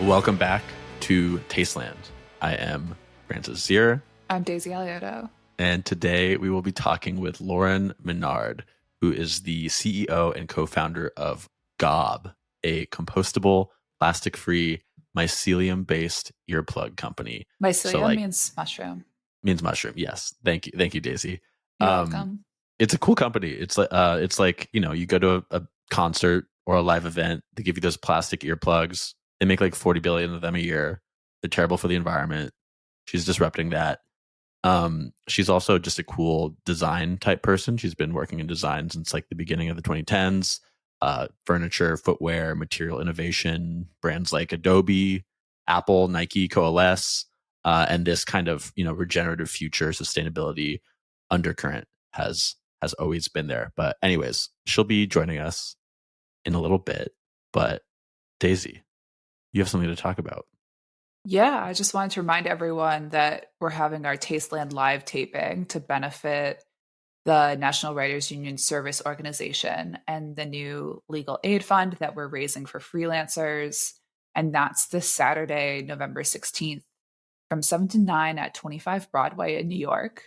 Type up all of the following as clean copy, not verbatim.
Welcome back to Tasteland. I am Francis Zier. I'm Daisy Alioto. And today we will be talking with Lauryn Menard, who is the CEO and co-founder of Gob, a compostable, plastic-free, mycelium-based earplug company. Mycelium means mushroom. Means mushroom, yes. Thank you, Daisy. You're welcome. It's a cool company. It's like, you go to a concert or a live event, they give you those plastic earplugs. They make like 40 billion of them a year. They're terrible for the environment. She's disrupting that. She's also just a cool design type person. She's been working in design since like the beginning of the 2010s. Furniture, footwear, material innovation, brands like Adobe, Apple, Nike coalesce, and this kind of regenerative future sustainability undercurrent has always been there. But anyways, she'll be joining us in a little bit. But Daisy, you have something to talk about. Yeah, I just wanted to remind everyone that we're having our Tasteland live taping to benefit the National Writers Union Service Organization and the new legal aid fund that we're raising for freelancers. And that's this Saturday, November 16th from 7 to 9 at 25 Broadway in New York.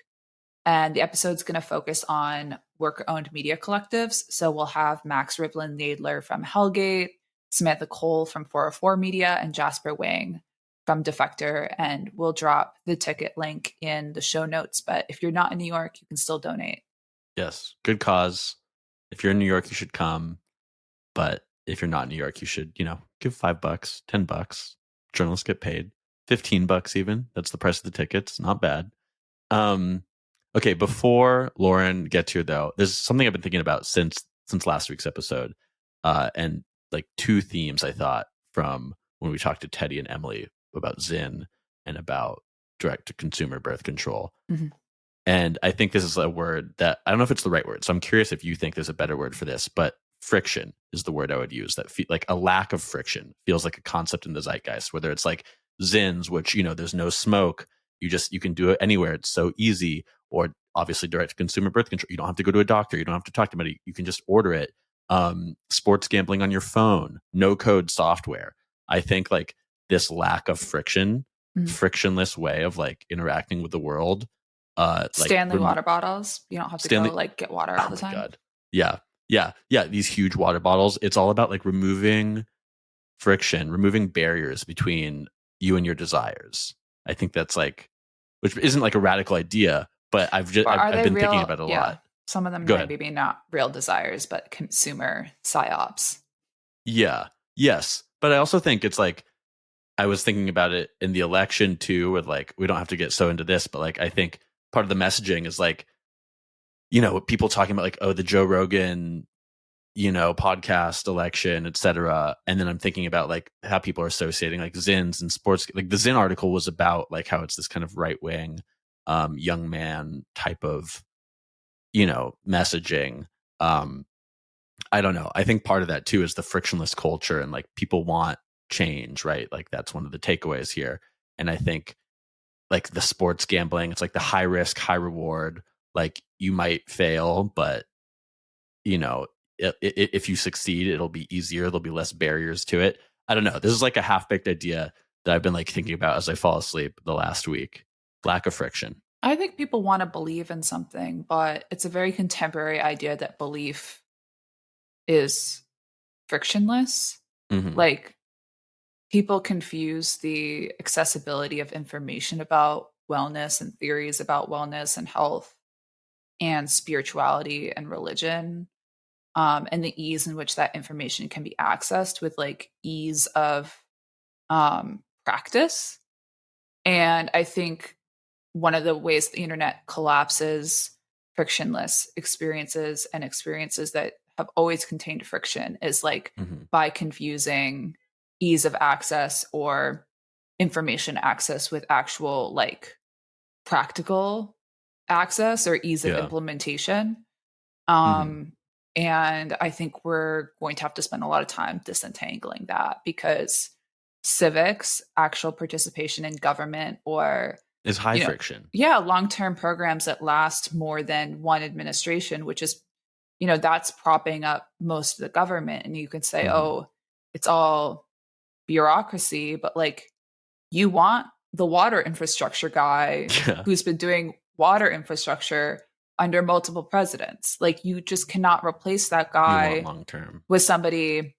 And the episode's going to focus on worker-owned media collectives. So we'll have Max Rivlin-Nadler from Hellgate, Samantha Cole from 404 Media, and Jasper Wing from Defector. And we'll drop the ticket link in the show notes. But if you're not in New York, you can still donate. Yes, good cause. If you're in New York, you should come. But if you're not in New York, you should, give $5, $10. Journalists get paid. $15 even. That's the price of the tickets. Not bad. Okay, before Lauryn gets here though, there's something I've been thinking about since last week's episode. And like two themes I thought from when we talked to Teddy and Emily about Zyn and about direct to consumer birth control. Mm-hmm. And I think this is a word that I don't know if it's the right word. So I'm curious if you think there's a better word for this, but friction is the word I would use. That like a lack of friction feels like a concept in the zeitgeist, whether it's like Zyns, which, there's no smoke. You can do it anywhere. It's so easy. Or obviously direct to consumer birth control. You don't have to go to a doctor. You don't have to talk to anybody. You can just order it. Sports gambling on your phone, no code software. I think like this lack of friction, frictionless way of like interacting with the world. Stanley water bottles. You don't have to go like get water all the time. God. Yeah. These huge water bottles. It's all about like removing friction, removing barriers between you and your desires. I think that's like, which isn't like a radical idea, but I've been thinking about it a lot. Some of them maybe not real desires, but consumer psyops. Yeah. Yes. But I also think it's like, I was thinking about it in the election too, with like, we don't have to get so into this, but like, I think part of the messaging is like, people talking about like, oh, the Joe Rogan, podcast election, etc. And then I'm thinking about like how people are associating like Zyns and sports. Like the Zyn article was about like how it's this kind of right wing, young man type of, messaging. I don't know. I think part of that too is the frictionless culture and like people want change, right? Like that's one of the takeaways here. And I think like the sports gambling, it's like the high risk, high reward. Like you might fail, but if you succeed, it'll be easier. There'll be less barriers to it. I don't know. This is like a half-baked idea that I've been like thinking about as I fall asleep the last week. Lack of friction. I think people want to believe in something, but it's a very contemporary idea that belief is frictionless. Mm-hmm. Like people confuse the accessibility of information about wellness and theories about wellness and health and spirituality and religion. And the ease in which that information can be accessed with like ease of practice. And I think one of the ways the internet collapses frictionless experiences and experiences that have always contained friction is like by confusing ease of access or information access with actual like practical access or ease of implementation. And I think we're going to have to spend a lot of time disentangling that because civics, actual participation in government, or is high friction. Yeah, long-term programs that last more than one administration, which is, that's propping up most of the government. And you could say, oh, it's all bureaucracy, but like you want the water infrastructure guy Yeah. who's been doing water infrastructure under multiple presidents. Like you just cannot replace that You want guy long term. with somebody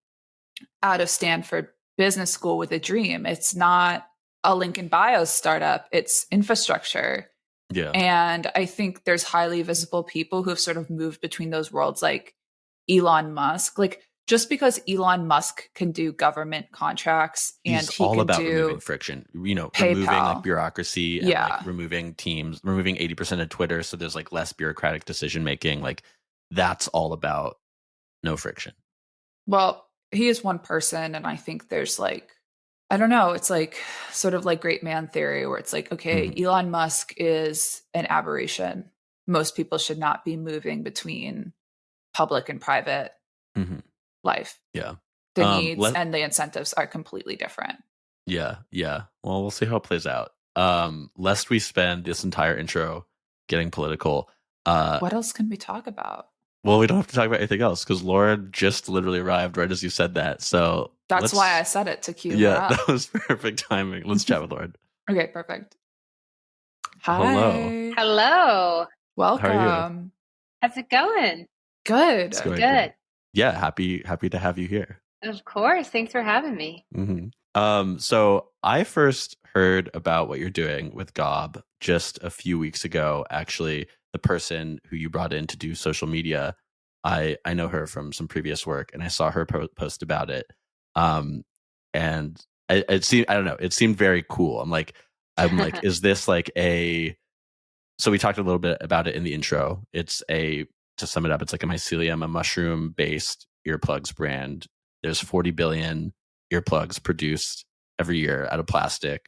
out of Stanford Business School with a dream. It's not a Lincoln Bios startup, it's infrastructure. Yeah. And I think there's highly visible people who have sort of moved between those worlds, like Elon Musk. Like, just because Elon Musk can do government contracts and He's he all can about removing do friction, removing like PayPal. bureaucracy and like Yeah. removing teams, removing 80% of Twitter. So there's like less bureaucratic decision making. Like that's all about no friction. Well, he is one person. And I think there's like, I don't know, it's like sort of like great man theory where it's like, okay, Mm-hmm. Elon Musk is an aberration. Most people should not be moving between public and private Mm-hmm. life. Yeah. The needs Let and the incentives are completely different. Yeah, yeah. Well, we'll see how it plays out. Lest we spend this entire intro getting political. What else can we talk about? Well, we don't have to talk about anything else because Laura just literally arrived right as you said that. So That's why I let's, said it to cue her yeah, up. that was perfect timing. Let's chat with Lauren. Okay, perfect. Hello. Hi. Hello. How are you? Welcome. How's it going? Good. It's going Good. great. Yeah, happy to have you here. Of course. Thanks for having me. So I first heard about what you're doing with Gob just a few weeks ago. Actually, the person who you brought in to do social media, I know her from some previous work, and I saw her post about it. And it seemed, I don't know, it seemed very cool. I'm like, is this like a? So we talked a little bit about it in the intro. To sum it up, it's like a mushroom-based earplugs brand. There's 40 billion earplugs produced every year out of plastic.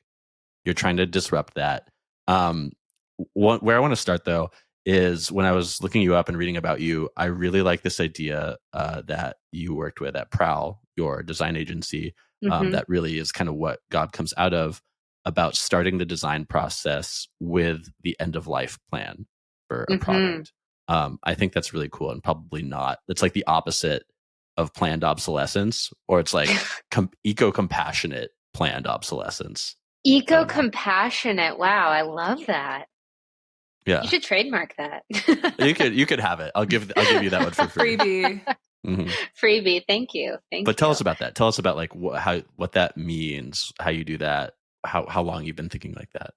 You're trying to disrupt that. Where I want to start though is when I was looking you up and reading about you, I really like this idea that you worked with at Prowl, your design agency. That really is kind of what God comes out of, about starting the design process with the end of life plan for a product. I think that's really cool and probably not. It's like the opposite of planned obsolescence, or it's like eco-compassionate planned obsolescence. Eco-compassionate. Wow, I love that. Yeah, you should trademark that. you could have it. I'll give you that one for free. Freebie. Freebie. Thank you. But tell us about that. Tell us about like what that means, how you do that, how long you've been thinking like that.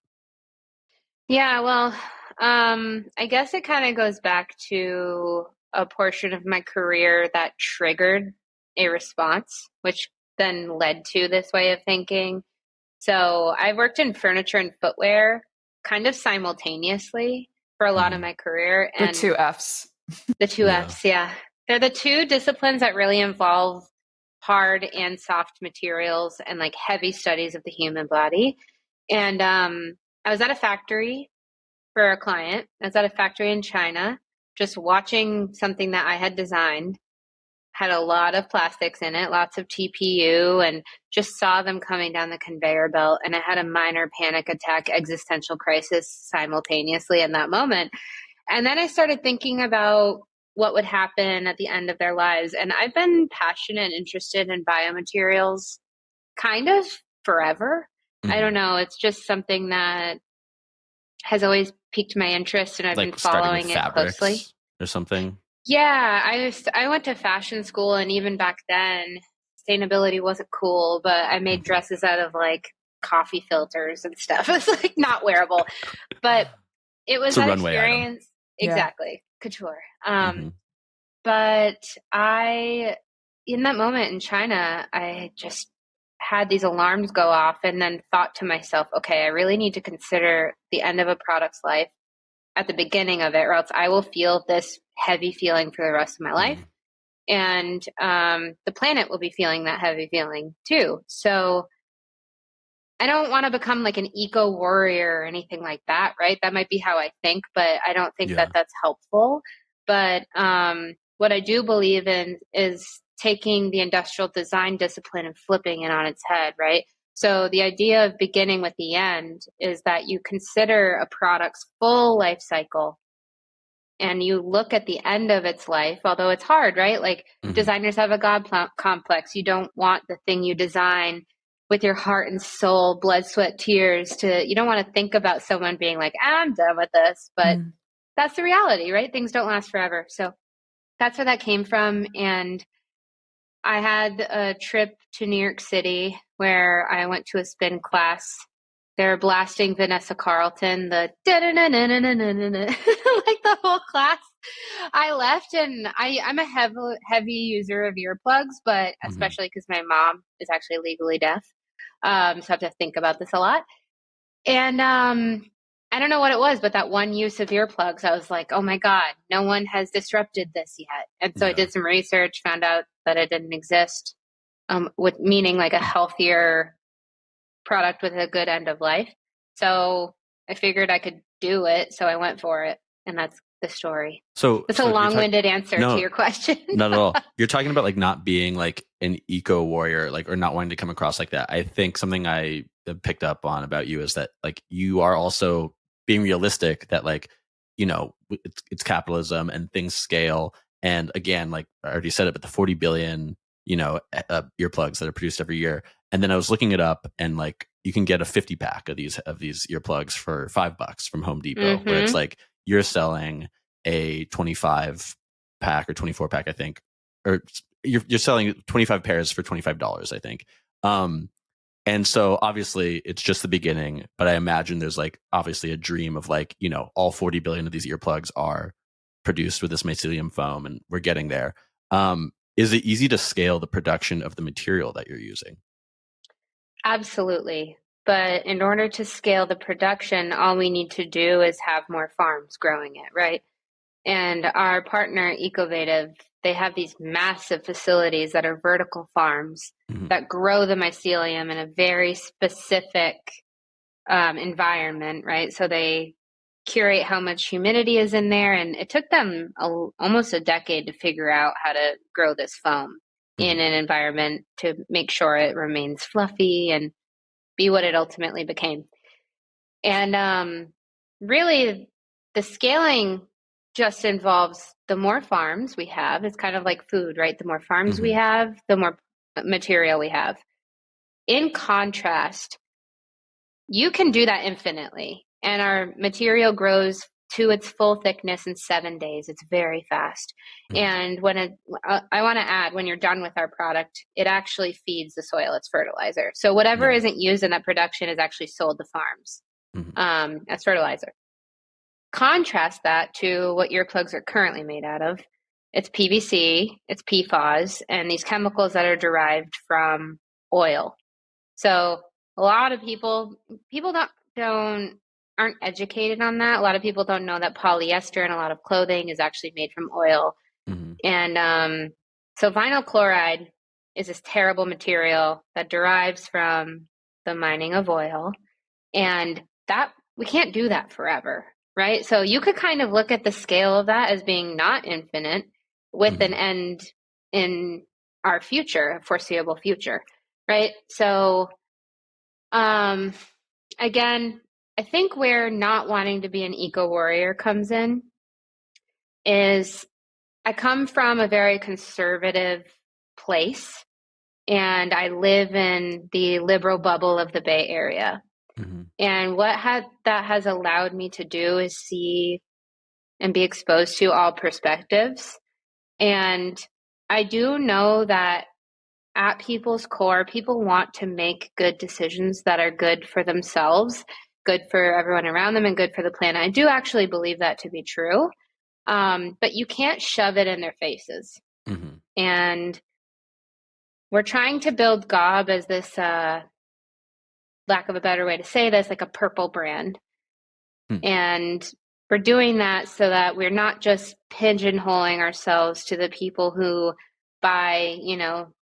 Yeah, well, I guess it kind of goes back to a portion of my career that triggered a response, which then led to this way of thinking. So I worked in furniture and footwear kind of simultaneously for a lot of my career. And the two Fs. The two Fs, yeah. They're the two disciplines that really involve hard and soft materials and like heavy studies of the human body. And I was at a factory for a client. I was at a factory in China, just watching something that I had designed. Had a lot of plastics in it, lots of TPU, and just saw them coming down the conveyor belt. And I had a minor panic attack, existential crisis simultaneously in that moment. And then I started thinking about what would happen at the end of their lives. And I've been passionate and interested in biomaterials kind of forever. I don't know. It's just something that has always piqued my interest, and I've been following it closely. Or something. Yeah, I went to fashion school, and even back then, sustainability wasn't cool, but I made dresses out of like coffee filters and stuff. It's like not wearable, but it was that experience. Item. Exactly. Yeah. Couture. But in that moment in China, I just had these alarms go off and then thought to myself, okay, I really need to consider the end of a product's life at the beginning of it, or else I will feel this heavy feeling for the rest of my life. And the planet will be feeling that heavy feeling too. So I don't want to become like an eco warrior or anything like that, right? That might be how I think, but I don't think that that's helpful. But what I do believe in is taking the industrial design discipline and flipping it on its head, right? So the idea of beginning with the end is that you consider a product's full life cycle and you look at the end of its life, although it's hard, right? Like designers have a God complex. You don't want the thing you design with your heart and soul, blood, sweat, tears you don't want to think about someone being like, I'm done with this, but that's the reality, right? Things don't last forever. So that's where that came from. And I had a trip to New York City where I went to a spin class. They're blasting Vanessa Carlton, the like the whole class. I left, and I'm a heavy user of earplugs, but especially because my mom is actually legally deaf. So I have to think about this a lot. And I don't know what it was, but that one use of earplugs, I was like, oh my God, no one has disrupted this yet. And so I did some research, found out that it didn't exist, with meaning like a healthier product with a good end of life. So I figured I could do it. So I went for it. And that's the story. So it's a long-winded answer to your question. Not at all. You're talking about like not being like an eco warrior, like, or not wanting to come across like that. I think something I picked up on about you is that like you are also being realistic that like, you know, it's capitalism and things scale. And again, like I already said it, but the 40 billion, you know, earplugs that are produced every year. And then I was looking it up, and like you can get a 50 pack of these earplugs for $5 from Home Depot, where it's like you're selling a 25 pack or 24 pack, I think, or you're selling 25 pairs for $25, I think. And so obviously it's just the beginning, but I imagine there's like obviously a dream of like, you know, all 40 billion of these earplugs are produced with this mycelium foam, and we're getting there. Is it easy to scale the production of the material that you're using? Absolutely. But in order to scale the production, all we need to do is have more farms growing it, right? And our partner, Ecovative, they have these massive facilities that are vertical farms that grow the mycelium in a very specific environment, right? So they curate how much humidity is in there. And it took them almost a decade to figure out how to grow this foam in an environment to make sure it remains fluffy and be what it ultimately became. And really, the scaling just involves the more farms we have. It's kind of like food, right? The more farms we have, the more material we have. In contrast, you can do that infinitely. And our material grows to its full thickness in 7 days. It's very fast. And I want to add, when you're done with our product, it actually feeds the soil. It's fertilizer. So whatever isn't used in that production is actually sold to farms as fertilizer. Contrast that to what earplugs are currently made out of. It's PVC, it's PFAS, and these chemicals that are derived from oil. So a lot of people aren't educated on that. A lot of people don't know that polyester in a lot of clothing is actually made from oil. And so vinyl chloride is this terrible material that derives from the mining of oil, and that we can't do that forever, right? So you could kind of look at the scale of that as being not infinite, with an end in our future, foreseeable future, right? So again, I think where not wanting to be an eco warrior comes in is I come from a very conservative place, and I live in the liberal bubble of the Bay Area. And what that has allowed me to do is see and be exposed to all perspectives. And I do know that at people's core, people want to make good decisions that are good for themselves, good for everyone around them, and good for the planet. I do actually believe that to be true. But you can't shove it in their faces. And we're trying to build GOB as this, lack of a better way to say this, like a purple brand. And we're doing that so that we're not just pigeonholing ourselves to the people who buy, you know,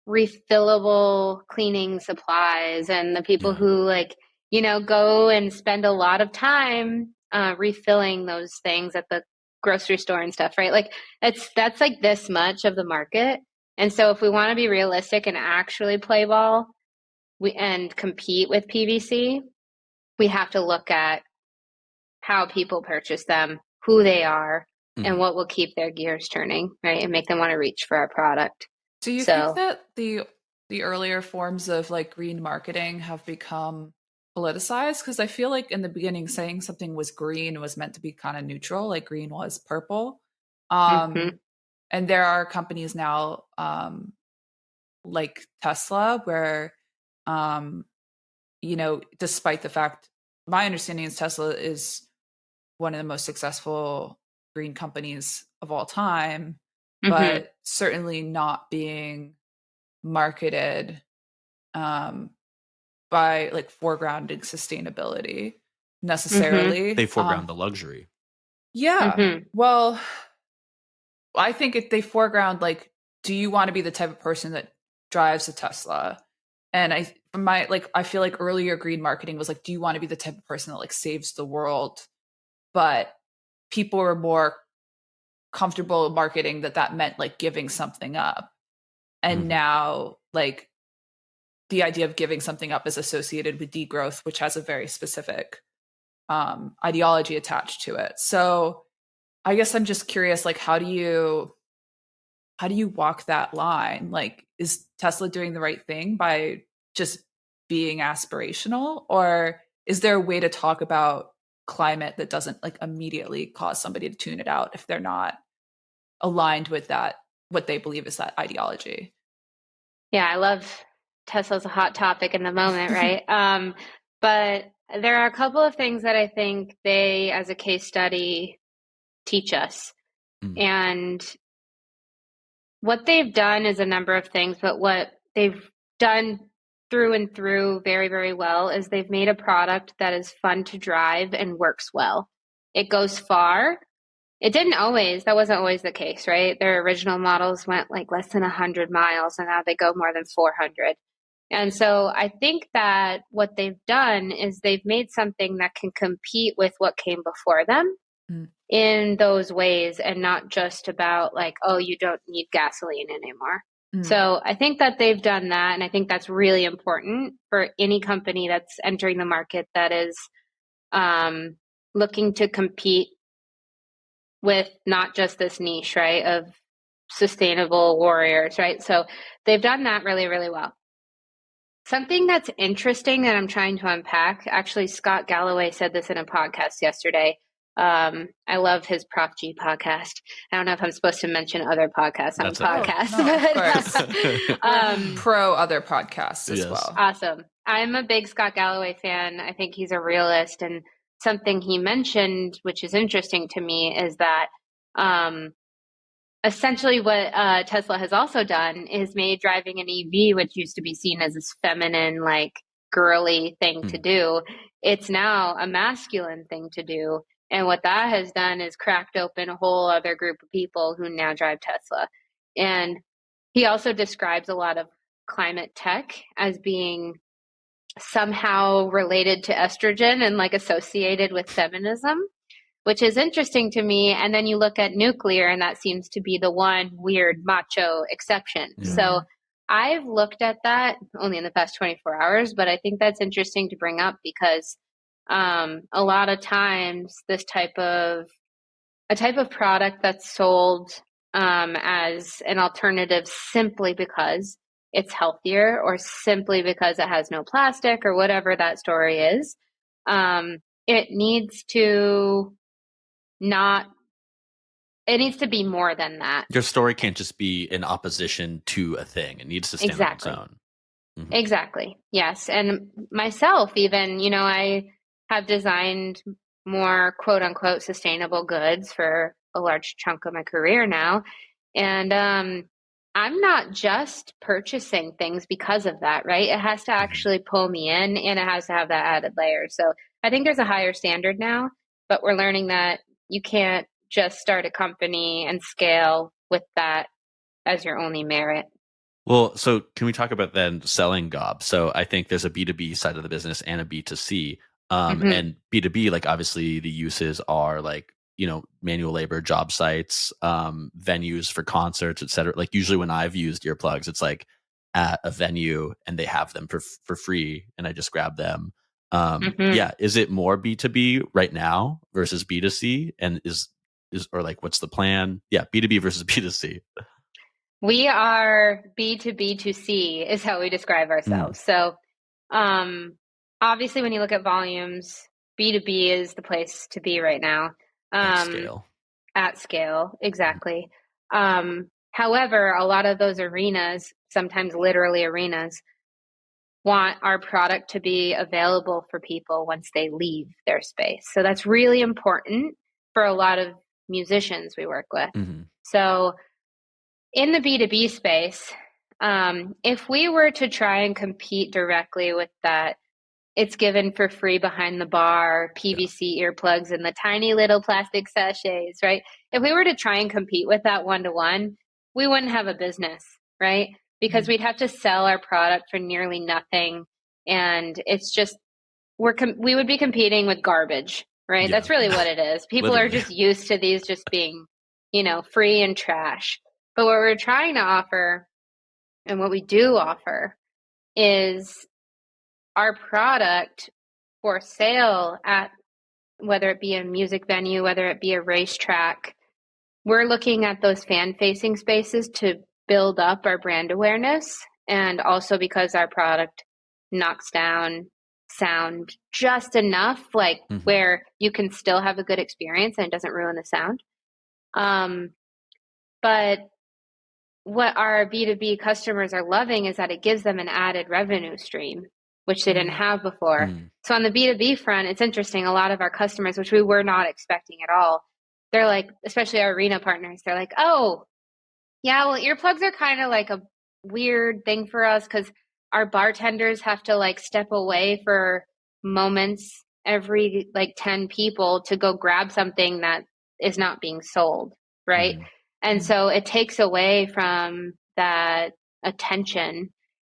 refillable cleaning supplies, and the people who like, you know, go and spend a lot of time refilling those things at the grocery store and stuff, right? Like that's like this much of the market. And so if we want to be realistic and actually play ball and compete with PVC, we have to look at how people purchase them, who they are, and what will keep their gears turning, right? And make them want to reach for our product. Do you think that the the earlier forms of like green marketing have become politicized? Because I feel like in the beginning, saying something was green was meant to be kind of neutral, like green was purple. Mm-hmm. And there are companies now, like Tesla, where, um, despite the fact, my understanding is Tesla is one of the most successful green companies of all time, Mm-hmm. but certainly not being marketed um, by like foregrounding sustainability Mm-hmm. necessarily. They foreground the luxury. Yeah. Mm-hmm. Well, I think if they foreground like, do you want to be the type of person that drives a Tesla? And I feel like earlier green marketing was like, do you want to be the type of person that like saves the world? But people were more comfortable marketing that meant like giving something up. And now like the idea of giving something up is associated with degrowth, which has a very specific ideology attached to it. So I guess I'm just curious, like, how do you walk that line? Like, is Tesla doing the right thing by just being aspirational, or is there a way to talk about climate that doesn't like immediately cause somebody to tune it out if they're not aligned with that, what they believe is that ideology? Yeah, I love Tesla's a hot topic in the moment, right? But there are a couple of things that I think they, as a case study, teach us. Mm. And what they've done is a number of things, but what they've done through and through very, very well is they've made a product that is fun to drive and works well. It goes far. That wasn't always the case, right? Their original models went like less than 100 miles and now they go more than 400. And so I think that what they've done is they've made something that can compete with what came before them Mm. in those ways and not just about like, oh, you don't need gasoline anymore. Mm. So I think that they've done that. And I think that's really important for any company that's entering the market that is looking to compete with not just this niche, right, of sustainable warriors, right? So they've done that really, really well. Something that's interesting that I'm trying to unpack, actually, Scott Galloway said this in a podcast yesterday. I love his Prof G podcast. I don't know if I'm supposed to mention other podcasts on That's the okay. podcast. No, of course. Pro other podcasts as Yes. well. Awesome. I'm a big Scott Galloway fan. I think he's a realist. And something he mentioned, which is interesting to me, is that essentially what Tesla has also done is made driving an EV, which used to be seen as this feminine, like girly thing to do, it's now a masculine thing to do. And what that has done is cracked open a whole other group of people who now drive Tesla. And he also describes a lot of climate tech as being somehow related to estrogen and like associated with feminism, which is interesting to me. And then you look at nuclear, and that seems to be the one weird macho exception. Yeah. So I've looked at that only in the past 24 hours, but I think that's interesting to bring up because a lot of times this type of product that's sold as an alternative simply because it's healthier or simply because it has no plastic or whatever that story is, it needs to not it needs to be more than that. Your story can't just be in opposition to a thing. It needs to stand on its own. Mm-hmm. Exactly. Yes. And myself, even, I have designed more quote unquote sustainable goods for a large chunk of my career now. And I'm not just purchasing things because of that, right? It has to actually pull me in and it has to have that added layer. So I think there's a higher standard now, but we're learning that you can't just start a company and scale with that as your only merit. Well, so can we talk about then selling Gob? So I think there's a B2B side of the business and a B2C. And B2B, like obviously the uses are like, manual labor, job sites, venues for concerts, et cetera. Like usually when I've used earplugs, it's like at a venue and they have them for free and I just grab them. Yeah. Is it more B2B right now versus B2C? And is or like, what's the plan? Yeah. B2B versus B2C. We are B2B2C is how we describe ourselves. So obviously when you look at volumes, B2B is the place to be right now. At scale. At scale, exactly. However, a lot of those arenas, sometimes literally arenas, want our product to be available for people once they leave their space. So that's really important for a lot of musicians we work with. So in the B2B space, if we were to try and compete directly with that, it's given for free behind the bar, PVC earplugs in the tiny little plastic sachets, right? If we were to try and compete with that one-to-one, we wouldn't have a business, right? Because we'd have to sell our product for nearly nothing. And it's just, we would be competing with garbage, right? Yeah. That's really what it is. People Literally. Are just used to these just being, free and trash. But what we're trying to offer and what we do offer is our product for sale at whether it be a music venue, whether it be a racetrack. We're looking at those fan-facing spaces to build up our brand awareness, and also because our product knocks down sound just enough, like where you can still have a good experience and it doesn't ruin the sound. But what our B2B customers are loving is that it gives them an added revenue stream, which they didn't have before. So on the B2B front, it's interesting. A lot of our customers, which we were not expecting at all, they're like, especially our arena partners, they're like, oh, yeah, well, earplugs are kind of like a weird thing for us because our bartenders have to like step away for moments every like 10 people to go grab something that is not being sold, right? And so it takes away from that attention,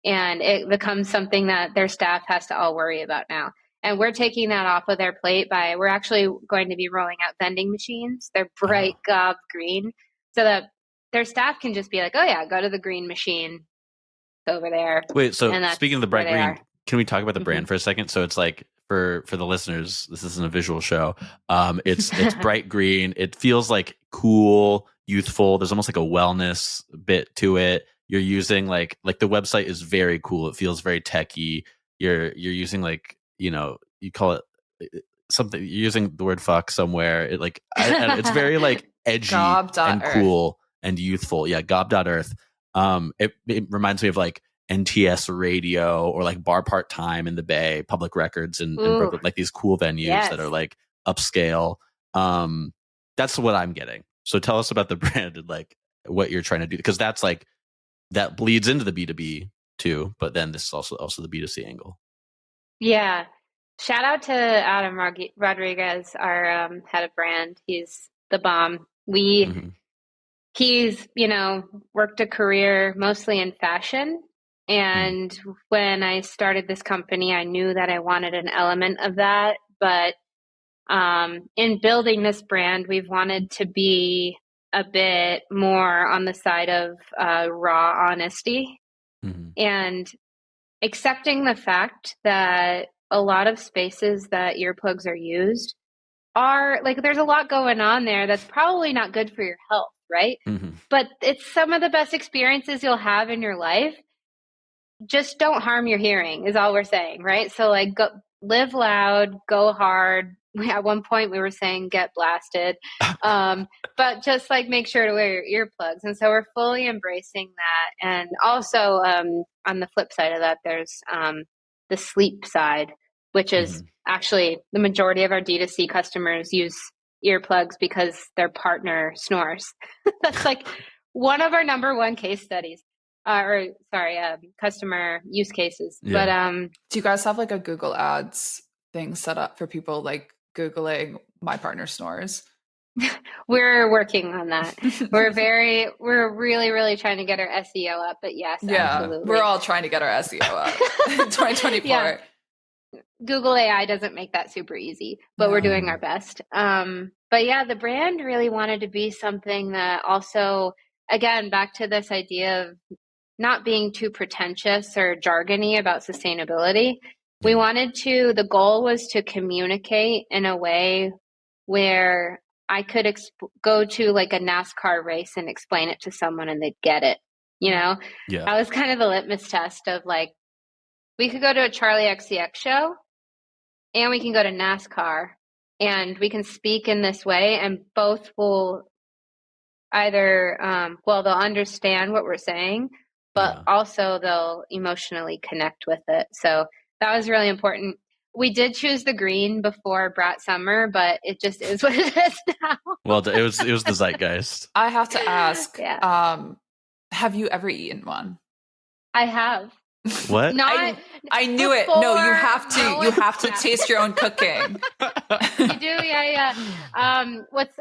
and it becomes something that their staff has to all worry about now. And we're taking that off of their plate we're actually going to be rolling out vending machines. They're bright gob green so that their staff can just be like, oh yeah, go to the green machine over there. Wait, so speaking of the bright green, can we talk about the brand for a second? So it's like, for the listeners, this isn't a visual show. It's bright green. It feels like cool, youthful. There's almost like a wellness bit to it. You're using like the website is very cool. It feels very techy. You're using you call it something. You're using the word fuck somewhere. It's very like edgy and cool and youthful. Yeah, gob.earth. It reminds me of like NTS radio or like Bar Part Time in the Bay, Public Records and like these cool venues that are like upscale. That's what I'm getting. So tell us about the brand and like what you're trying to do, because that's like that bleeds into the B2B too, but then this is also the B2C angle. Yeah. Shout out to Adam Rodriguez, our head of brand. He's the bomb. He's, worked a career mostly in fashion. And when I started this company, I knew that I wanted an element of that. But in building this brand, we've wanted to be a bit more on the side of raw honesty and accepting the fact that a lot of spaces that earplugs are used are like, there's a lot going on there that's probably not good for your health, right? But it's some of the best experiences you'll have in your life. Just don't harm your hearing is all we're saying, right? So like live loud, go hard. At one point we were saying get blasted, but just like make sure to wear your earplugs. And so we're fully embracing that. And also on the flip side of that, there's the sleep side, which is actually the majority of our D2C customers use earplugs because their partner snores. That's like one of our number one case studies. Customer use cases. Yeah. But do you guys have like a Google Ads thing set up for people like Googling my partner snores? We're working on that. We're really, really trying to get our SEO up, but yes, absolutely. We're all trying to get our SEO up in 2024. Yeah. Google AI doesn't make that super easy, but we're doing our best. But yeah, the brand really wanted to be something that also, again, back to this idea of not being too pretentious or jargony about sustainability. The goal was to communicate in a way where I could go to like a NASCAR race and explain it to someone and they'd get it, you know? Yeah. That was kind of the litmus test of like, we could go to a Charlie XCX show and we can go to NASCAR and we can speak in this way and both will either, they'll understand what we're saying, but also they'll emotionally connect with it. So that was really important. We did choose the green before Brat Summer, but it just is what it is now. Well, it was the zeitgeist. I have to ask, Yeah. have you ever eaten one? I have. What? I knew it. No, you have to. You have to taste your own cooking. You do, yeah. What's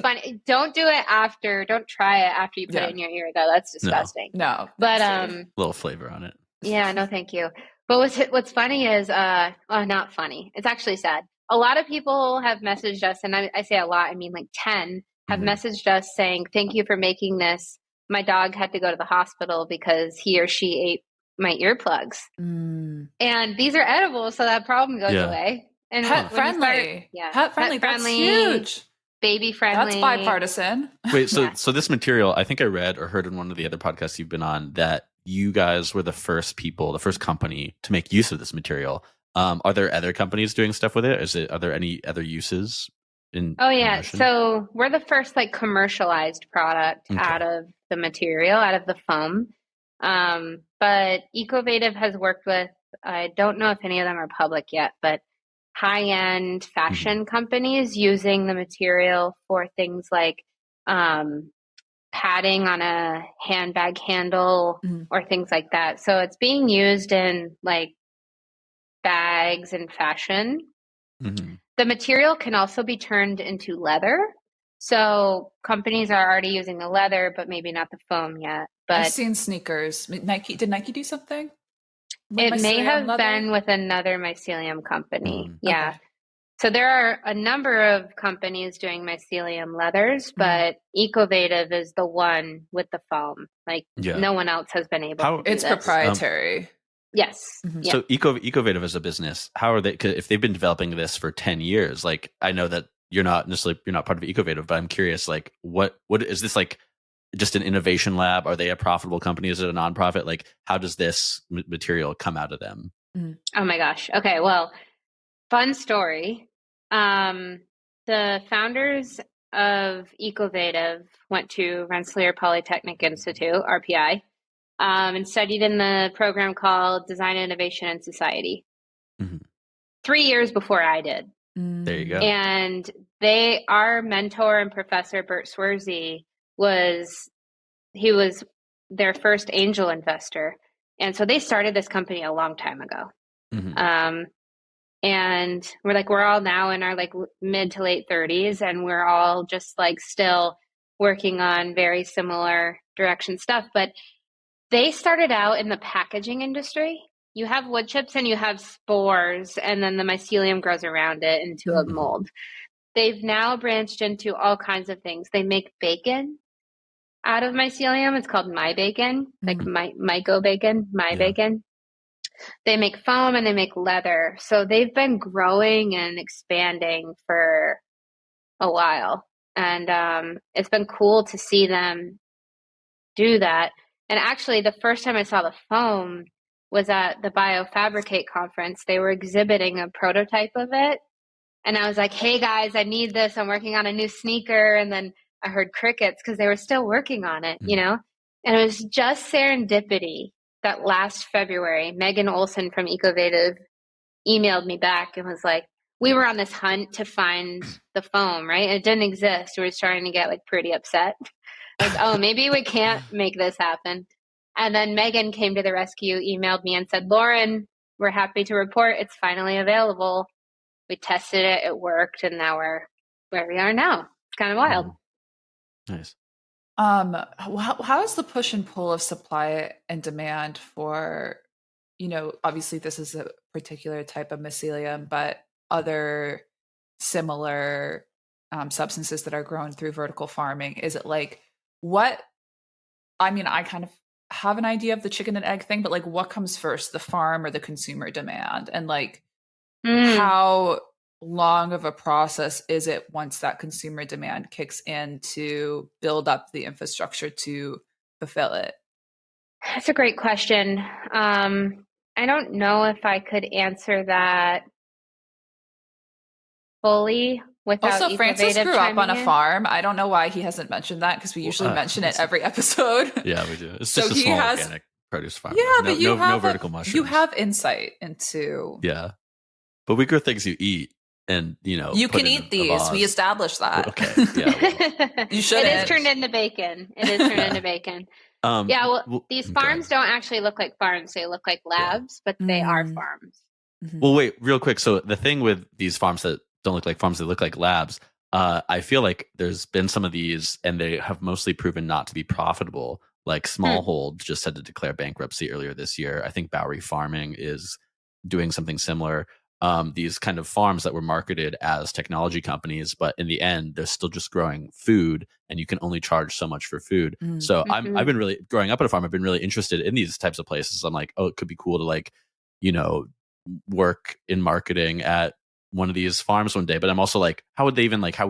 funny? Don't do it after. Don't try it after you put it in your ear, though. That's disgusting. No, but a little flavor on it. Yeah, no, thank you. But what's funny is, not funny. It's actually sad. A lot of people have messaged us, and I say a lot. I mean, like 10 have messaged us saying, "Thank you for making this. My dog had to go to the hospital because he or she ate my earplugs." And these are edible, so that problem goes away. And pet friendly. Pet friendly. That's huge. Baby friendly. That's bipartisan. Wait, so this material, I think I read or heard in one of the other podcasts you've been on that you guys were the first company to make use of this material. Are there other companies doing stuff with it? Are there any other uses? So we're the first like commercialized product out of the material, out of the foam. But Ecovative has worked with, I don't know if any of them are public yet, but high-end fashion companies using the material for things like padding on a handbag handle or things like that. So it's being used in like bags and fashion. The material can also be turned into leather. So companies are already using the leather, but maybe not the foam yet. But I've seen sneakers. Did Nike do something? It may have been with another mycelium company. Yeah. Okay. So there are a number of companies doing mycelium leathers, but Ecovative is the one with the foam. Like no one else has been able to do it's this. Proprietary. Yes. So Ecovative as a business, how are they? 'Cause if they've been developing this for 10 years, like I know that you're not part of Ecovative, but I'm curious, like what is this, like just an innovation lab? Are they a profitable company? Is it a nonprofit? Like how does this material come out of them? Oh my gosh. Okay. Well, fun story. The founders of Ecovative went to Rensselaer Polytechnic Institute, RPI, and studied in the program called Design, Innovation, and Society. 3 years before I did. There you go. And our mentor and professor, Bert Swersey, was their first angel investor. And so they started this company a long time ago. And we're all now in our like mid to late 30s, and we're all just like still working on very similar direction stuff. But they started out in the packaging industry. You have wood chips and you have spores, and then the mycelium grows around it into a mold. They've now branched into all kinds of things. They make bacon out of mycelium. It's called MyBacon, like myco bacon, MyBacon. They make foam and they make leather. So they've been growing and expanding for a while. And it's been cool to see them do that. And actually, the first time I saw the foam was at the Biofabricate conference. They were exhibiting a prototype of it. And I was like, hey guys, I need this. I'm working on a new sneaker. And then I heard crickets because they were still working on it, you know? And it was just serendipity that last February, Megan Olson from Ecovative emailed me back and was like, we were on this hunt to find the foam, right? It didn't exist. We were starting to get like pretty upset. Like, oh, maybe we can't make this happen. And then Megan came to the rescue, emailed me and said, Lauren, we're happy to report it's finally available. We tested it, it worked, and now we're where we are now. It's kind of wild. Nice. How is the push and pull of supply and demand for, obviously this is a particular type of mycelium, but other similar substances that are grown through vertical farming? Is it like I kind of have an idea of the chicken and egg thing, but like what comes first, the farm or the consumer demand? And like how long of a process is it once that consumer demand kicks in to build up the infrastructure to fulfill it? That's a great question. I don't know if I could answer that fully without Also, Francis Ecovative grew up on chiming a in. farm. I don't know why he hasn't mentioned that because we usually mention it every episode. Yeah, we do. It's So just a he small has- organic produce farm. Yeah, No, but you no, have no vertical mushrooms. You have insight into. Yeah, but we grow things you eat, and You put can in eat a these. vase. We established that. Okay, yeah. Well, You shouldn't. It is turned into bacon. It is turned into bacon. Yeah, well, these farms don't actually look like farms. They look like labs, but they are farms. Well, wait, real quick. So the thing with these farms that don't look like farms, they look like labs. I feel like there's been some of these, and they have mostly proven not to be profitable. Like Smallhold just had to declare bankruptcy earlier this year. I think Bowery Farming is doing something similar. These kind of farms that were marketed as technology companies, but in the end, they're still just growing food, and you can only charge so much for food. So I've been really growing up at a farm. I've been really interested in these types of places. I'm like, oh, it could be cool to work in marketing at one of these farms one day. But I'm also like, how would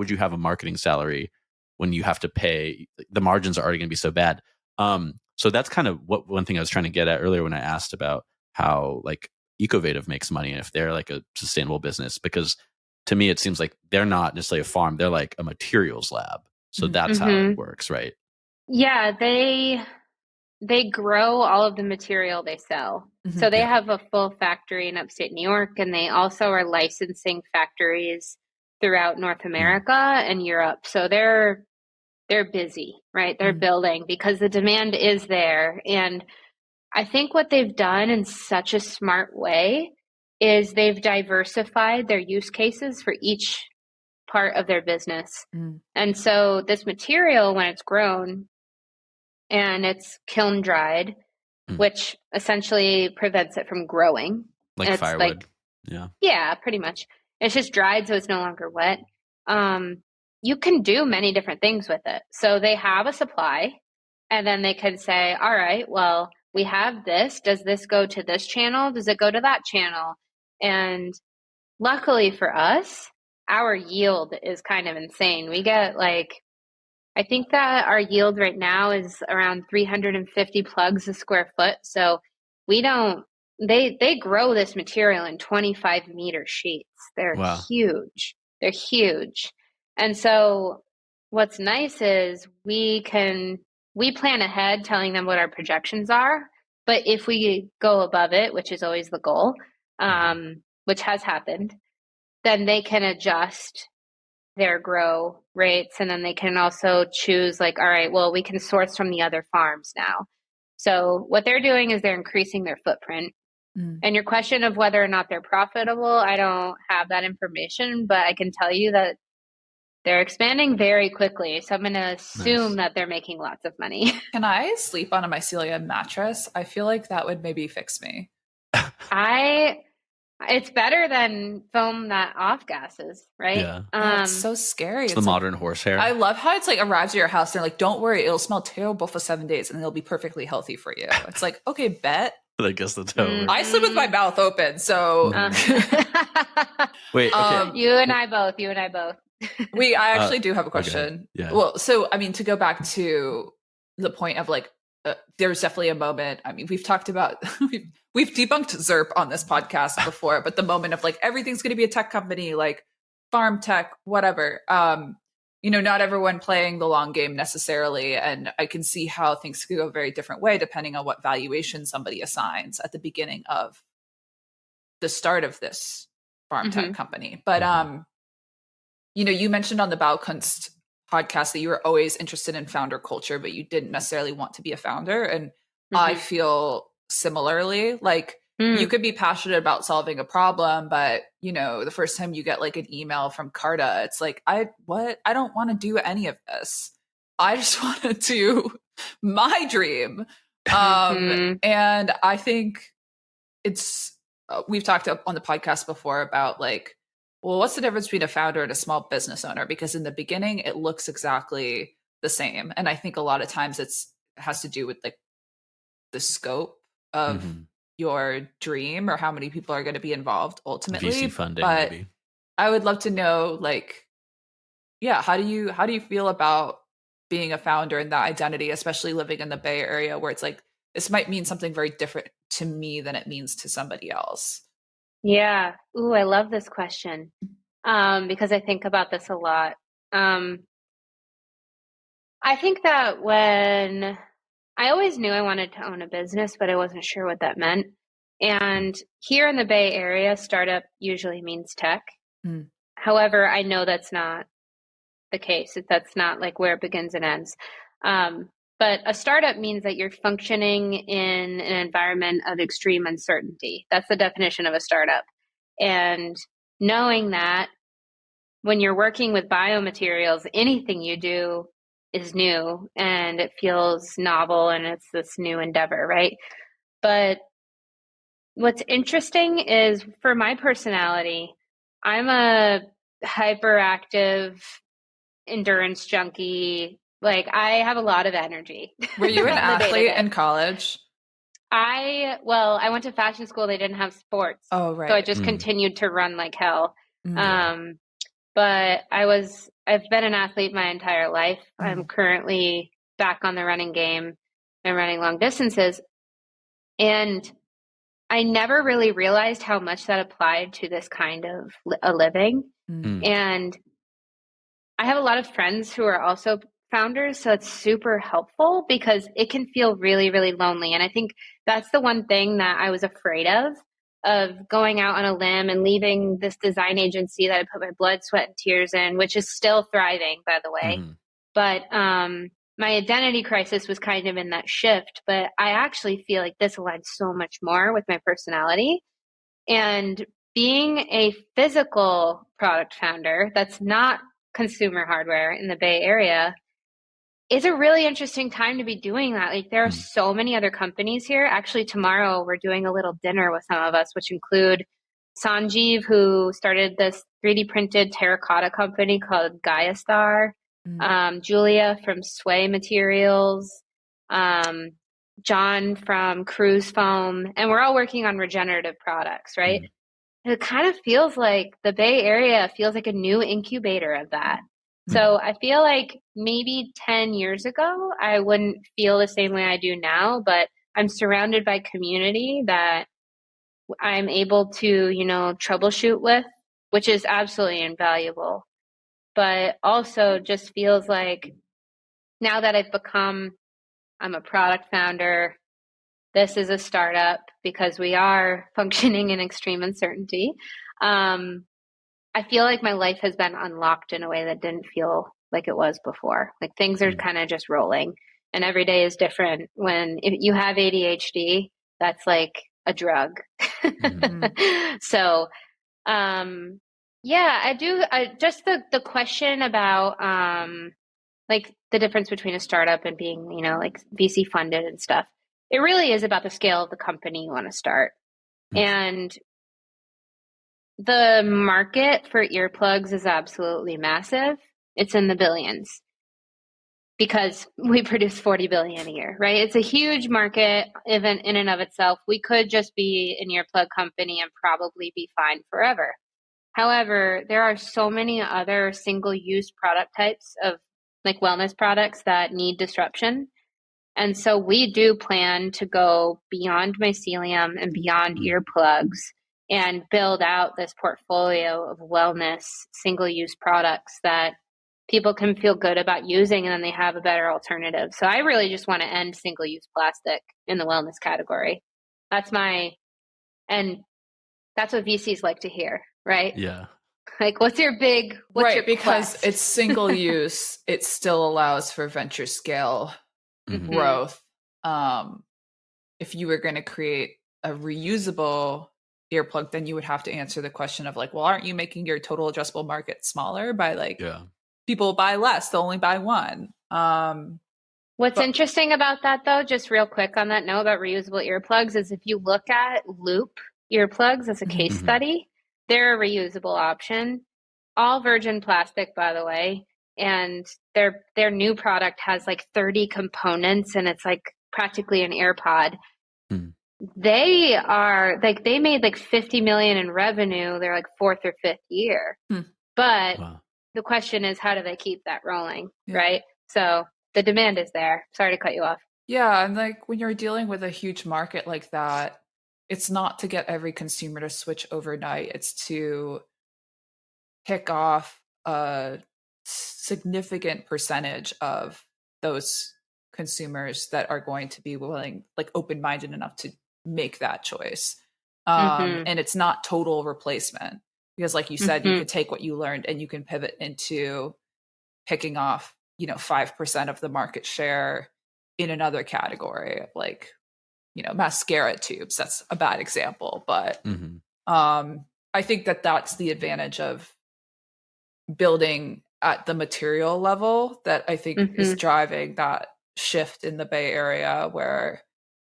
you have a marketing salary when you have to pay? The margins are already going to be so bad. So that's kind of one thing I was trying to get at earlier when I asked about how like Ecovative makes money if they're like a sustainable business, because to me it seems like they're not necessarily a farm, they're like a materials lab. So that's how it works, right? Yeah, they grow all of the material they sell. So they have a full factory in upstate New York, and they also are licensing factories throughout North America and Europe. So they're busy, right? They're building because the demand is there. And I think what they've done in such a smart way is they've diversified their use cases for each part of their business. And so this material, when it's grown and it's kiln dried, which essentially prevents it from growing. Like it's firewood. Yeah, pretty much. It's just dried, so it's no longer wet. You can do many different things with it. So they have a supply, and then they can say, all right, well, we have this. Does this go to this channel? Does it go to that channel? And luckily for us, our yield is kind of insane. We get I think that our yield right now is around 350 plugs a square foot. So they grow this material in 25-meter sheets. They're huge. They're huge. And so what's nice is we plan ahead telling them what our projections are. But if we go above it, which is always the goal, which has happened, then they can adjust their grow rates, and then they can also choose all right, well, we can source from the other farms now. So what they're doing is they're increasing their footprint. And your question of whether or not they're profitable, I don't have that information, but I can tell you that they're expanding very quickly. So I'm going to assume that they're making lots of money. Can I sleep on a mycelium mattress? I feel like that would maybe fix me. It's better than foam that off gases, right? Yeah. It's so scary. It's the modern horsehair. I love how it's arrives at your house. They're like, don't worry, it'll smell terrible for 7 days and it'll be perfectly healthy for you. It's like, okay, bet. I guess that's how it works. I sleep with my mouth open, so Wait, okay. You and I both. I actually do have a question. Okay. Yeah. Well, so I mean, to go back to the point of there's definitely a moment. I mean, we've talked about we've debunked ZERP on this podcast before, but the moment of everything's going to be a tech company, farm tech, whatever. Not everyone playing the long game necessarily, and I can see how things could go a very different way depending on what valuation somebody assigns at the beginning of the start of this farm tech company. But you mentioned on the Baukunst podcast that you were always interested in founder culture, but you didn't necessarily want to be a founder. And I feel similarly. You could be passionate about solving a problem, but the first time you get an email from Carta, it's I don't want to do any of this. I just want to do my dream. And I think we've talked on the podcast before about well, what's the difference between a founder and a small business owner? Because in the beginning, it looks exactly the same. And I think a lot of times it has to do with the scope of your dream or how many people are going to be involved ultimately. VC funding, but maybe. I would love to know, how do you feel about being a founder and that identity, especially living in the Bay Area where it's like, this might mean something very different to me than it means to somebody else? Yeah. Ooh, I love this question. Because I think about this a lot. I think that when I always knew I wanted to own a business, but I wasn't sure what that meant. And here in the Bay Area, startup usually means tech. Mm. However, I know that's not the case. That's not like where it begins and ends. But a startup means that you're functioning in an environment of extreme uncertainty. That's the definition of a startup. And knowing that when you're working with biomaterials, anything you do is new and it feels novel and it's this new endeavor, right? But what's interesting is for my personality, I'm a hyperactive endurance junkie. Like I have a lot of energy. Were you an on the athlete day-to-day. in college? I went to fashion school. They didn't have sports. Oh, So I right. just continued to run like hell. Mm. But I've been an athlete my entire life. I'm currently back on the running game and running long distances. And I never really realized how much that applied to this kind of a living. And I have a lot of friends who are also founders, so it's super helpful because it can feel really, really lonely. And I think that's the one thing that I was afraid of going out on a limb and leaving this design agency that I put my blood, sweat, and tears in, which is still thriving, by the way. But my identity crisis was kind of in that shift. But I actually feel like this aligns so much more with my personality. And being a physical product founder that's not consumer hardware in the Bay Area is a really interesting time to be doing that. Like there are so many other companies here. Actually, tomorrow we're doing a little dinner with some of us, which include Sanjeev, who started this 3D printed terracotta company called Gaia Star, Julia from Sway Materials, John from Cruise Foam, and we're all working on regenerative products, right? It kind of feels like the Bay Area feels like a new incubator of that. So I feel like maybe 10 years ago, I wouldn't feel the same way I do now, but I'm surrounded by community that I'm able to, troubleshoot with, which is absolutely invaluable. But also just feels like now that I'm a product founder, this is a startup because we are functioning in extreme uncertainty. I feel like my life has been unlocked in a way that didn't feel like it was before. Like things are kind of just rolling and every day is different. If you have ADHD, that's like a drug. So, yeah, I do. Just the question about, like the difference between a startup and being, like VC funded and stuff. It really is about the scale of the company you want to start. And the market for earplugs is absolutely massive. It's in the billions because we produce 40 billion a year, right? It's a huge market even in and of itself. We could just be an earplug company and probably be fine forever. However, there are so many other single-use product types of like wellness products that need disruption. And so we do plan to go beyond mycelium and beyond earplugs and build out this portfolio of wellness single-use products that people can feel good about using and then they have a better alternative. So I really just want to end single-use plastic in the wellness category. And that's what VCs like to hear, right? Yeah. Like what's your because quest? it's single use, it still allows for venture scale growth. If you were going to create a reusable earplug, then you would have to answer the question of like, well, aren't you making your total addressable market smaller by like people buy less, they'll only buy one. What's interesting about that though, just real quick on that note about reusable earplugs is if you look at Loop earplugs as a case study, they're a reusable option, all virgin plastic, by the way. And their new product has like 30 components and it's like practically an AirPod. They are like, they made like 50 million in revenue. They're like fourth or fifth year. But the question is, how do they keep that rolling? Right. So The demand is there. Sorry to cut you off. Yeah, and like when you're dealing with a huge market like that, it's not to get every consumer to switch overnight. It's to pick off a significant percentage of those consumers that are going to be willing, like open-minded enough to make that choice. And it's not total replacement because like you said, you could take what you learned and you can pivot into picking off, 5% of the market share in another category, like, mascara tubes. That's a bad example, but I think that that's the advantage of building at the material level that I think is driving that shift in the Bay Area, where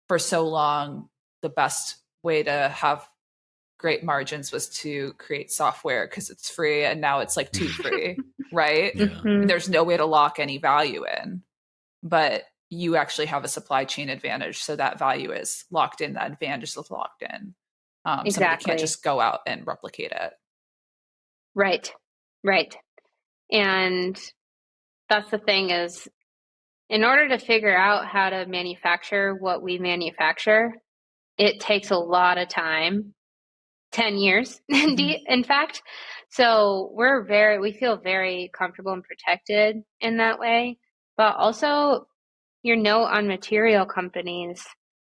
for so long the best way to have great margins was to create software because it's free, and now it's like too free, right? There's no way to lock any value in, but you actually have a supply chain advantage, so that value is locked in, that advantage is locked in. Somebody can't just go out and replicate it. Right. And that's the thing is, in order to figure out how to manufacture what we manufacture, it takes a lot of time, 10 years, in fact. So we feel very comfortable and protected in that way. But also, your note on material companies.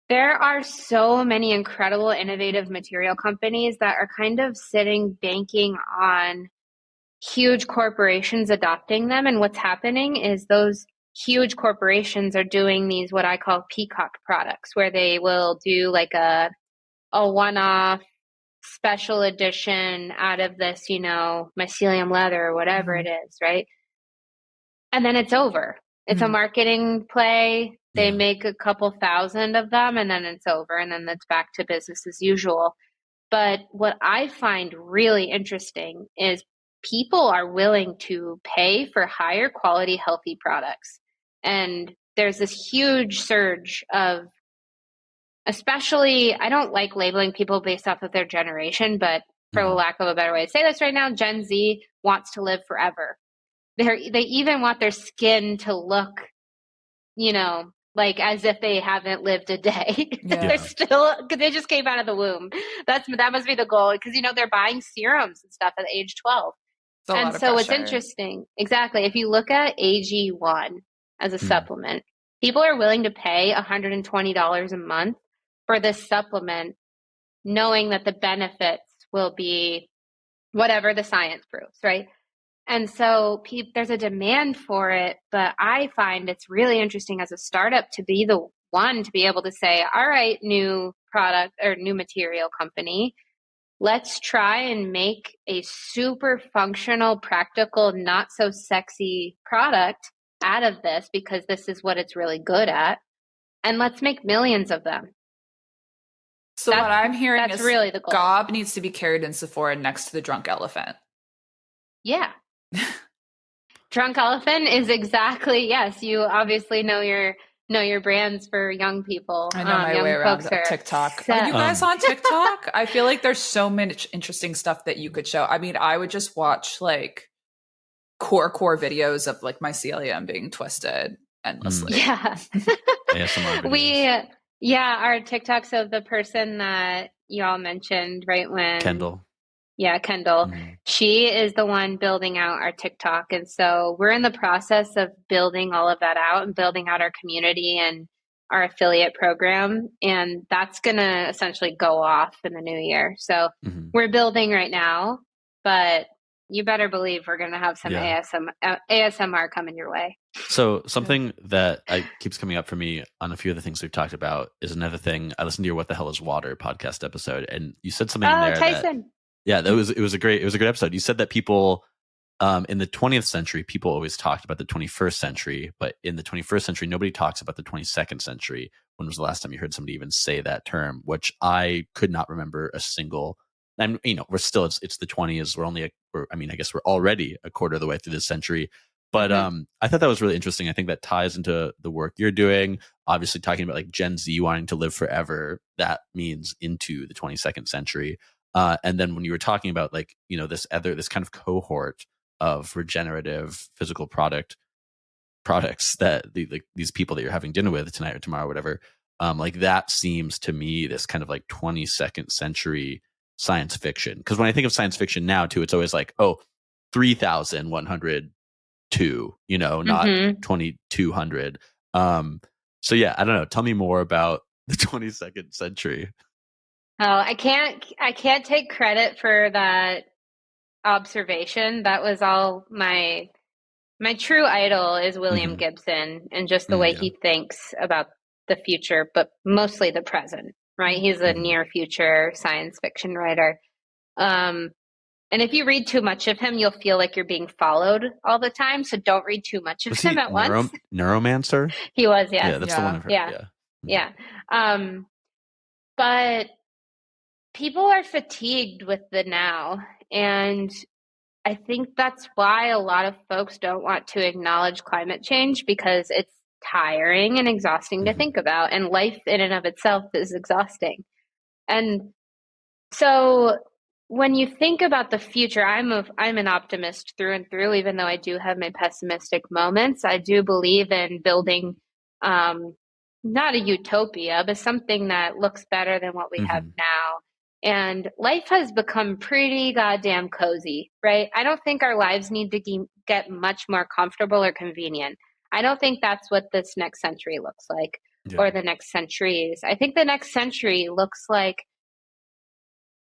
There are so many incredible, innovative material companies that are kind of banking on huge corporations adopting them. And what's happening is those huge corporations are doing these, what I call peacock products, where they will do like a one-off special edition out of this, mycelium leather or whatever it is, right? And then it's over. It's a marketing play. They make a couple thousand of them and then it's over, and then it's back to business as usual. But what I find really interesting is people are willing to pay for higher quality, healthy products. And there's this huge surge of, especially, I don't like labeling people based off of their generation, but for lack of a better way to say this right now, Gen Z wants to live forever. They even want their skin to look, like as if they haven't lived a day. They're still, because they just came out of the womb. That must be the goal, because they're buying serums and stuff at age 12. And so it's interesting. Exactly. If you look at AG1 as a supplement, people are willing to pay $120 a month for this supplement, knowing that the benefits will be whatever the science proves, right? And so there's a demand for it, but I find it's really interesting as a startup to be the one to be able to say, all right, new product or new material company, let's try and make a super functional, practical, not so sexy product out of this, because this is what it's really good at. And let's make millions of them. So what I'm hearing is really the goal. Gob needs to be carried in Sephora next to the drunk elephant. Yeah. Drunk elephant is exactly, yes, you obviously know your brands for young people. I know my way around TikTok. Are you guys on TikTok? I feel like there's so much interesting stuff that you could show. I mean, I would just watch like core videos of like mycelium being twisted endlessly. Yeah. ASMR videos. Our TikTok. So the person that you all mentioned, right, when Kendall. Yeah, Kendall. She is the one building out our TikTok. And so we're in the process of building all of that out and building out our community and our affiliate program. And that's going to essentially go off in the new year. So we're building right now, but you better believe we're going to have some ASMR coming your way. So something that keeps coming up for me on a few of the things we've talked about is another thing. I listened to your What the Hell is Water podcast episode, and you said something in there Tyson. it was a great episode. You said that people in the 20th century, people always talked about the 21st century, but in the 21st century, nobody talks about the 22nd century. When was the last time you heard somebody even say that term? Which I could not remember a single. And we're still it's the 20s. I guess we're already a quarter of the way through this century. But I thought that was really interesting. I think that ties into the work you're doing. Obviously, talking about like Gen Z wanting to live forever, that means into the 22nd century. And then when you were talking about like, this kind of cohort of regenerative physical product products that these people that you're having dinner with tonight or tomorrow, or whatever. Like that seems to me this kind of like 22nd century science fiction. Because when I think of science fiction now too, it's always like, oh, 3,102, not 2,200. So yeah, I don't know. Tell me more about the 22nd century. Oh, I can't take credit for that observation. That was all my true idol is William Gibson, and just the way he thinks about the future, but mostly the present, right? He's a near future science fiction writer. And if you read too much of him, you'll feel like you're being followed all the time. So don't read too much of him at once. Neuromancer? He was, yes. Yeah, that's the one I've heard. Yeah. But people are fatigued with the now. And I think that's why a lot of folks don't want to acknowledge climate change, because it's tiring and exhausting to think about. And life in and of itself is exhausting. And so when you think about the future, I'm an optimist through and through, even though I do have my pessimistic moments. I do believe in building not a utopia, but something that looks better than what we have now. And life has become pretty goddamn cozy, right? I don't think our lives need to get much more comfortable or convenient. I don't think that's what this next century looks like, or the next centuries. I think the next century looks like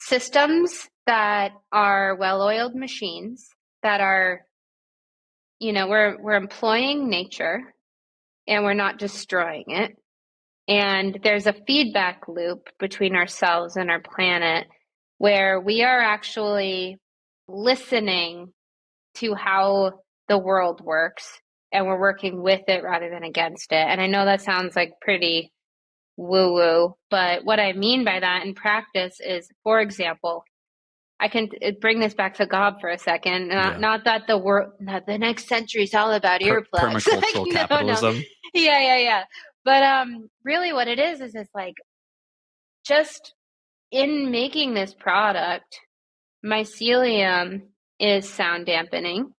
systems that are well-oiled machines that are, we're employing nature and we're not destroying it. And there's a feedback loop between ourselves and our planet where we are actually listening to how the world works, and we're working with it rather than against it. And I know that sounds like pretty woo-woo, but what I mean by that in practice is, for example, I can bring this back to Gob for a second. Not that the next century is all about earplugs. Permacultural capitalism. No. Yeah. But really what it is it's like, just in making this product, mycelium is sound dampening.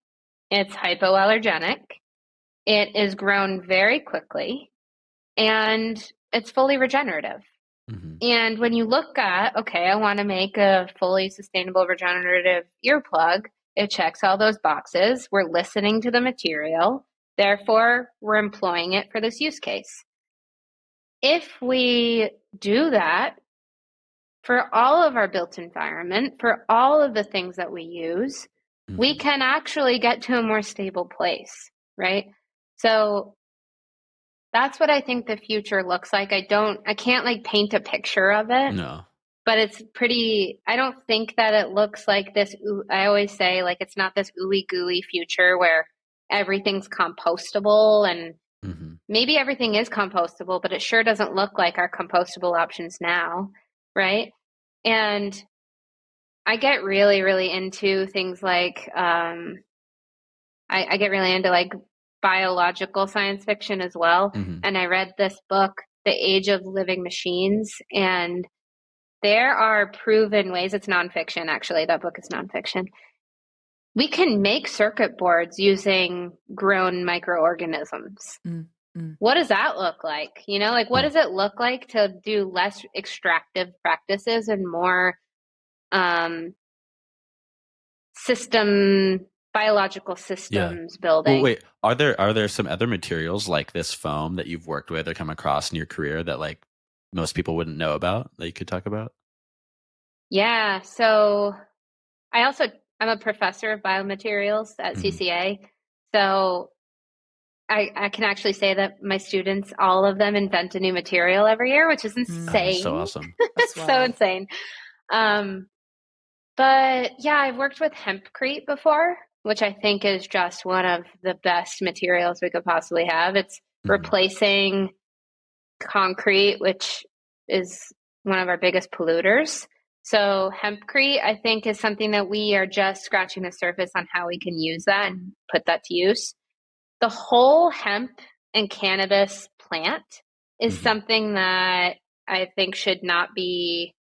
It's hypoallergenic. It is grown very quickly, and it's fully regenerative. And when you look at, okay, I want to make a fully sustainable regenerative earplug, it checks all those boxes. We're listening to the material. Therefore, we're employing it for this use case. If we do that for all of our built environment, for all of the things that we use, we can actually get to a more stable place, right? So that's what I think the future looks like. I can't like paint a picture of it. No. But it's pretty, I don't think that it looks like this. I always say, like, it's not this ooey gooey future where everything's compostable, and maybe everything is compostable, but it sure doesn't look like our compostable options now, right? And I get really, really into things like, I get really into like biological science fiction as well. And I read this book, The Age of Living Machines, and there are proven ways. It's nonfiction, actually. That book is nonfiction. We can make circuit boards using grown microorganisms. What does that look like? What does it look like to do less extractive practices and more biological systems building? Well, wait, are there some other materials like this foam that you've worked with or come across in your career that like most people wouldn't know about that you could talk about? Yeah. So I'm a professor of biomaterials at CCA. So I can actually say that my students, all of them, invent a new material every year, which is insane. So awesome. It's so insane. But yeah, I've worked with hempcrete before, which I think is just one of the best materials we could possibly have. It's replacing concrete, which is one of our biggest polluters. So hempcrete, I think, is something that we are just scratching the surface on how we can use that and put that to use. The whole hemp and cannabis plant is something that I think should not be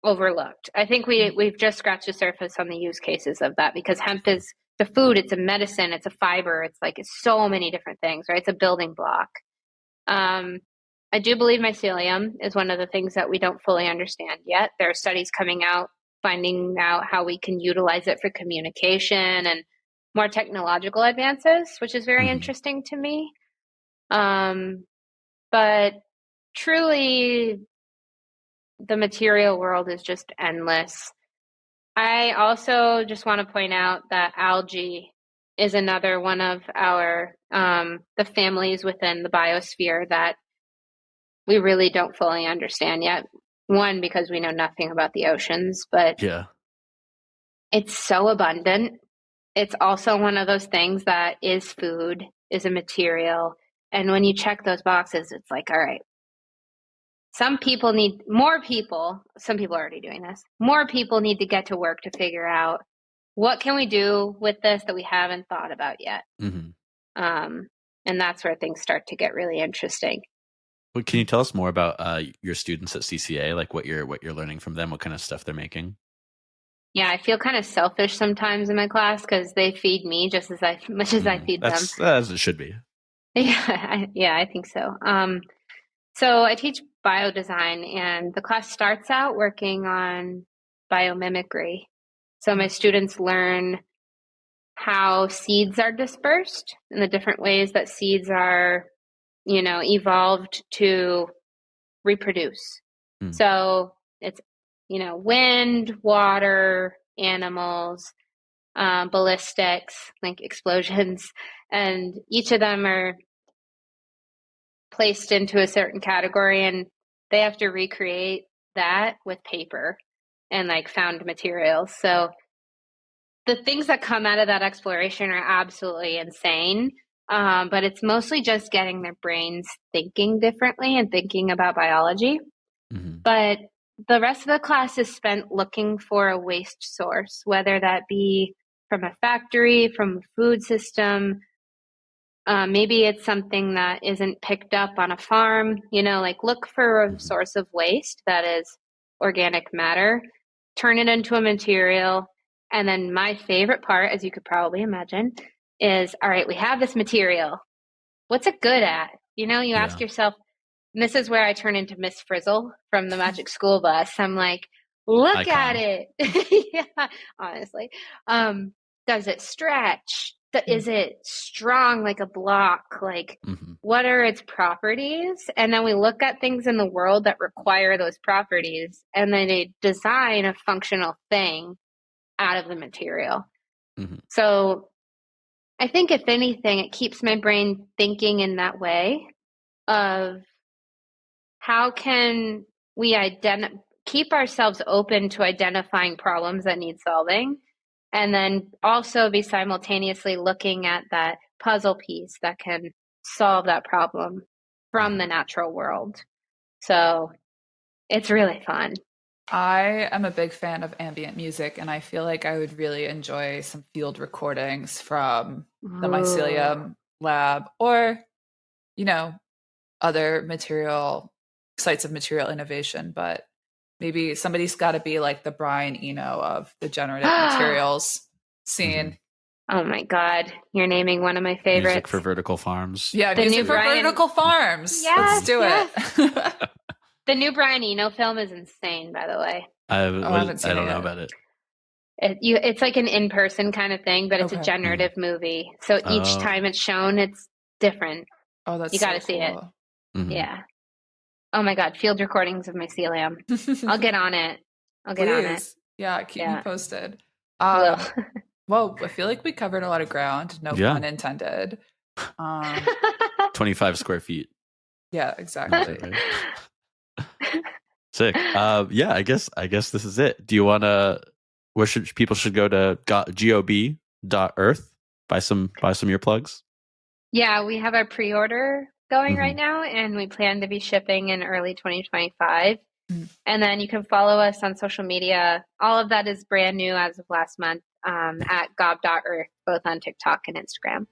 overlooked. I think we've just scratched the surface on the use cases of that, because hemp is a food, it's a medicine, it's a fiber, it's so many different things, right? It's a building block. I do believe mycelium is one of the things that we don't fully understand yet. There are studies coming out, finding out how we can utilize it for communication and more technological advances, which is very interesting to me. But truly, the material world is just endless. I also just want to point out that algae is another one of our the families within the biosphere that we really don't fully understand yet. One, because we know nothing about the oceans, but it's so abundant. It's also one of those things that is food, is a material. And when you check those boxes, it's like, all right, some people are already doing this. More people need to get to work to figure out what can we do with this that we haven't thought about yet. And that's where things start to get really interesting. Well, can you tell us more about your students at CCA, like what you're learning from them, what kind of stuff they're making? Yeah, I feel kind of selfish sometimes in my class because they feed me just as much as I feed them. As it should be. Yeah, I think so. So I teach biodesign, and the class starts out working on biomimicry. So my students learn how seeds are dispersed and the different ways that seeds are, evolved to reproduce. So it's, wind, water, animals, ballistics, like explosions, and each of them are placed into a certain category, and they have to recreate that with paper and found materials. So the things that come out of that exploration are absolutely insane. But it's mostly just getting their brains thinking differently and thinking about biology. But the rest of the class is spent looking for a waste source, whether that be from a factory, from a food system. Maybe it's something that isn't picked up on a farm, look for a source of waste that is organic matter, turn it into a material. And then my favorite part, as you could probably imagine, is, all right, we have this material. What's it good at? You ask yourself, and this is where I turn into Miss Frizzle from the Magic School Bus. I'm like, look at it. Yeah, honestly. Does it stretch? Is it strong like a block? What are its properties? And then we look at things in the world that require those properties, and then they design a functional thing out of the material. So I think if anything, it keeps my brain thinking in that way of how can we keep ourselves open to identifying problems that need solving, and then also be simultaneously looking at that puzzle piece that can solve that problem from the natural world. So it's really fun. I am a big fan of ambient music, and I feel like I would really enjoy some field recordings from the mycelium lab or, other sites of material innovation. But maybe somebody's got to be like the Brian Eno of the generative materials scene. Oh my God. You're naming one of my favorites. Music for vertical farms. Yeah, music for vertical farms. Let's do it. The new Brian Eno film is insane, by the way. I don't know about it. It's like an in-person kind of thing, but it's a generative movie. So each time it's shown, it's different. Oh, that's you got to see it. Yeah. Oh my God, field recordings of mycelium. I'll get on it. On it. Yeah, keep me posted. Well, I feel like we covered a lot of ground. No pun intended. 25 square feet. Yeah, exactly. Sick. I guess this is it. Do you want to? Where people should go to gob.earth buy some earplugs? Yeah, we have our pre-order going right now, and we plan to be shipping in early 2025. And then you can follow us on social media. All of that is brand new as of last month at gob.earth, both on TikTok and Instagram.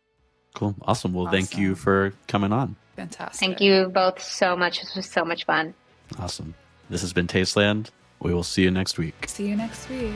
Cool. Awesome. Well, thank you for coming on. Fantastic. Thank you both so much. This was so much fun. Awesome. This has been Tasteland. We will see you next week. See you next week.